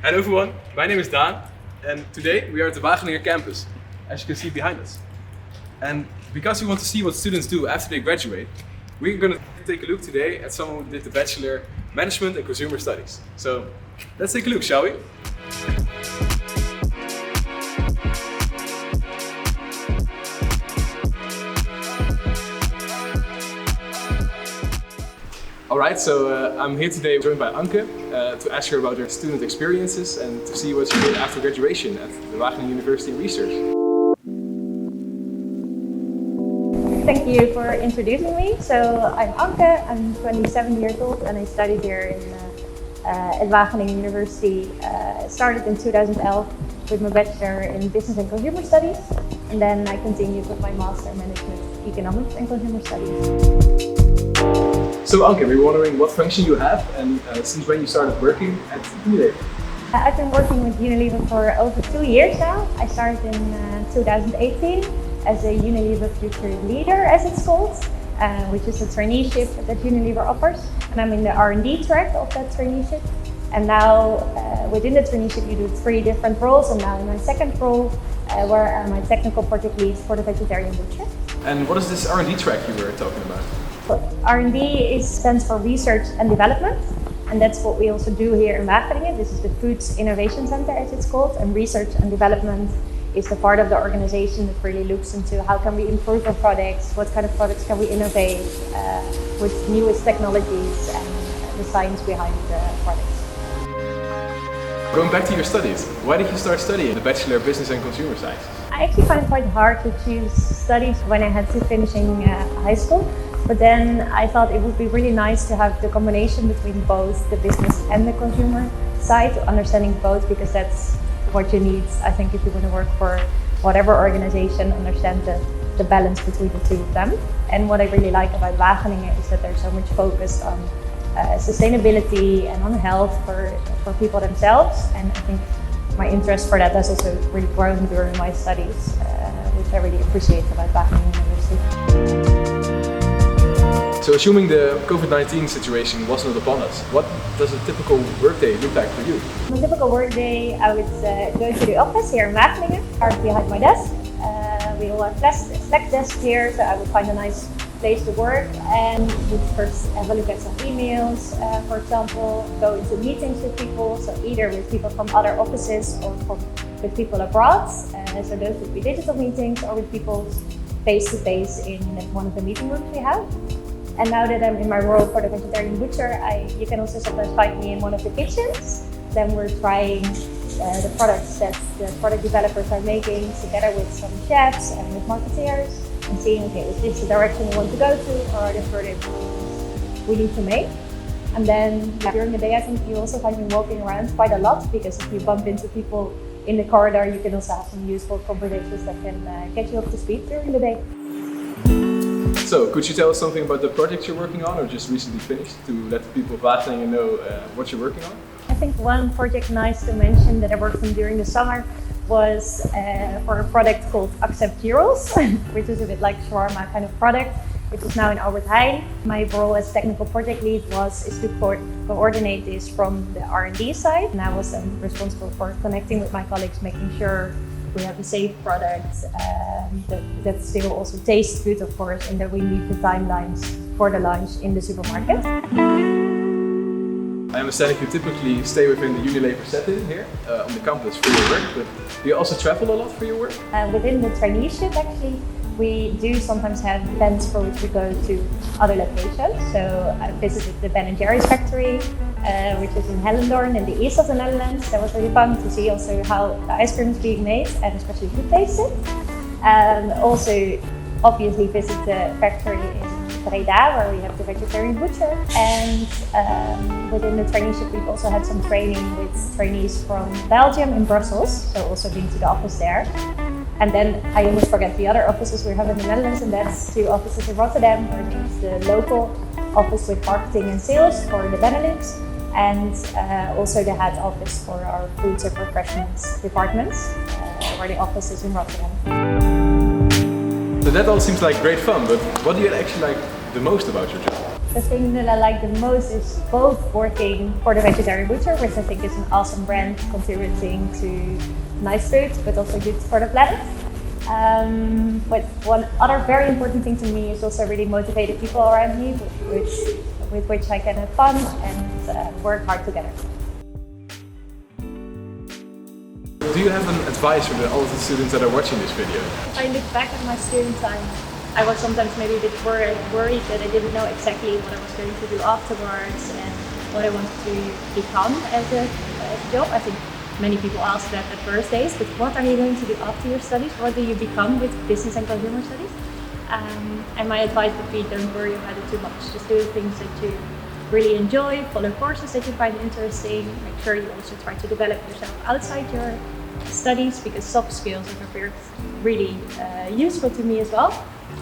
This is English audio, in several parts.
Hello everyone, my name is Daan and today we are at the Wageningen campus, as you can see behind us. And because we want to see what students do after they graduate, we're going to take a look today at someone who did the Bachelor Management and Consumer Studies. So let's take a look, shall we? Alright, so I'm here today joined by Anke to ask her about her student experiences and to see what she did after graduation at the Wageningen University Research. Thank you for introducing me. So I'm Anke, I'm 27 years old and I studied here at Wageningen University. Started in 2011 with my Bachelor in Business and Consumer Studies, and then I continued with my Master in Management, Economics and Consumer Studies. So Anke, we were wondering what function you have and since when you started working at Unilever. I've been working with Unilever for over 2 years now. I started in 2018 as a Unilever Future Leader, as it's called, which is a traineeship that Unilever offers. And I'm in the R&D track of that traineeship. And now within the traineeship you do 3 different roles, and now in my second role where I'm a technical project lead for the Vegetarian Butcher. And what is this R&D track you were talking about? R&D stands for Research and Development, and that's what we also do here in Wageningen. This is the Foods Innovation Center, as it's called, and Research and Development is the part of the organization that really looks into how can we improve our products, what kind of products can we innovate with newest technologies and the science behind the products. Going back to your studies, why did you start studying the Bachelor of Business and Consumer Science? I actually find it quite hard to choose studies when I had to finishing high school. But then I thought it would be really nice to have the combination between both the business and the consumer side, understanding both, because that's what you need, I think, if you want to work for whatever organization, understand the balance between the two of them. And what I really like about Wageningen is that there's so much focus on sustainability and on health for people themselves. And I think my interest for that has also really grown during my studies, which I really appreciate about Wageningen University. So assuming the COVID-19 situation was not upon us, what does a typical workday look like for you? My typical workday, I would go to the office here in Wageningen, right behind my desk. We all have Slack desks here, so I would find a nice place to work and would first have a look at some emails, for example, go into meetings with people, so either with people from other offices or with people abroad. So those would be digital meetings or with people face-to-face in one of the meeting rooms we have. And now that I'm in my role for the Vegetarian Butcher, you can also sometimes find me in one of the kitchens. Then we're trying the products that the product developers are making together with some chefs and with marketeers and seeing, okay, is this the direction we want to go to, or are there further improvements we need to make? And then during the day, I think you also find me walking around quite a lot, because if you bump into people in the corridor, you can also have some useful conversations that can get you up to speed during the day. So, could you tell us something about the project you're working on or just recently finished to let the people of Wageningen know what you're working on? I think one project nice to mention that I worked on during the summer was for a product called Accept Gyros, which is a bit like shawarma kind of product, which is now in Albert Heijn. My role as technical project lead is to coordinate this from the R&D side, and I was then responsible for connecting with my colleagues, making sure we have a safe product that still also tastes good, of course, and that we meet the timelines for the launch in the supermarket. I understand that you typically stay within the Unilever setting here on the campus for your work, but do you also travel a lot for your work? Within the traineeship, actually, we do sometimes have events for which we go to other locations. So I visited the Ben & Jerry's factory, which is in Hellendoorn in the east of the Netherlands. That was really fun to see also how the ice cream is being made and especially who tastes it. And also obviously visit the factory in Breda, where we have the Vegetarian Butcher. And within the traineeship, we've also had some training with trainees from Belgium in Brussels, so also being to the office there. And then I almost forget the other offices we have in the Netherlands, and that's 2 offices in Rotterdam, where it's the local office with marketing and sales for the Benelux, and also the head office for our foods and refreshments departments, where the office is in Rotterdam. So that all seems like great fun, but what do you actually like the most about your job? The thing that I like the most is both working for the Vegetarian Butcher, which I think is an awesome brand contributing to nice food, but also good for the planet. But one other very important thing to me is also really motivated people around me, with which I can have fun and work hard together. Do you have an advice for all of the students that are watching this video? If I look back at my student time, I was sometimes maybe a bit worried that I didn't know exactly what I was going to do afterwards and what I wanted to become as a job. I think many people ask that at first days, but what are you going to do after your studies? What do you become with business and consumer studies? And my advice would be, don't worry about it too much. Just do things that you really enjoy, follow courses that you find interesting, make sure you also try to develop yourself outside your studies, because soft skills are really useful to me as well,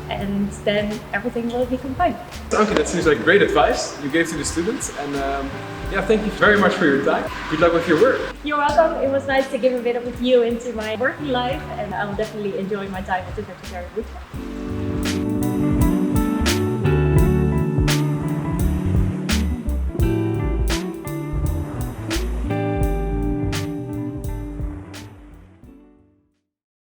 and then everything will become fine. Okay, that seems like great advice you gave to the students, and yeah, thank you very much for your time. Good luck with your work. You're welcome. It was nice to give a bit of a view into my working life, and I will definitely enjoy my time at the Vegetarian Butcher.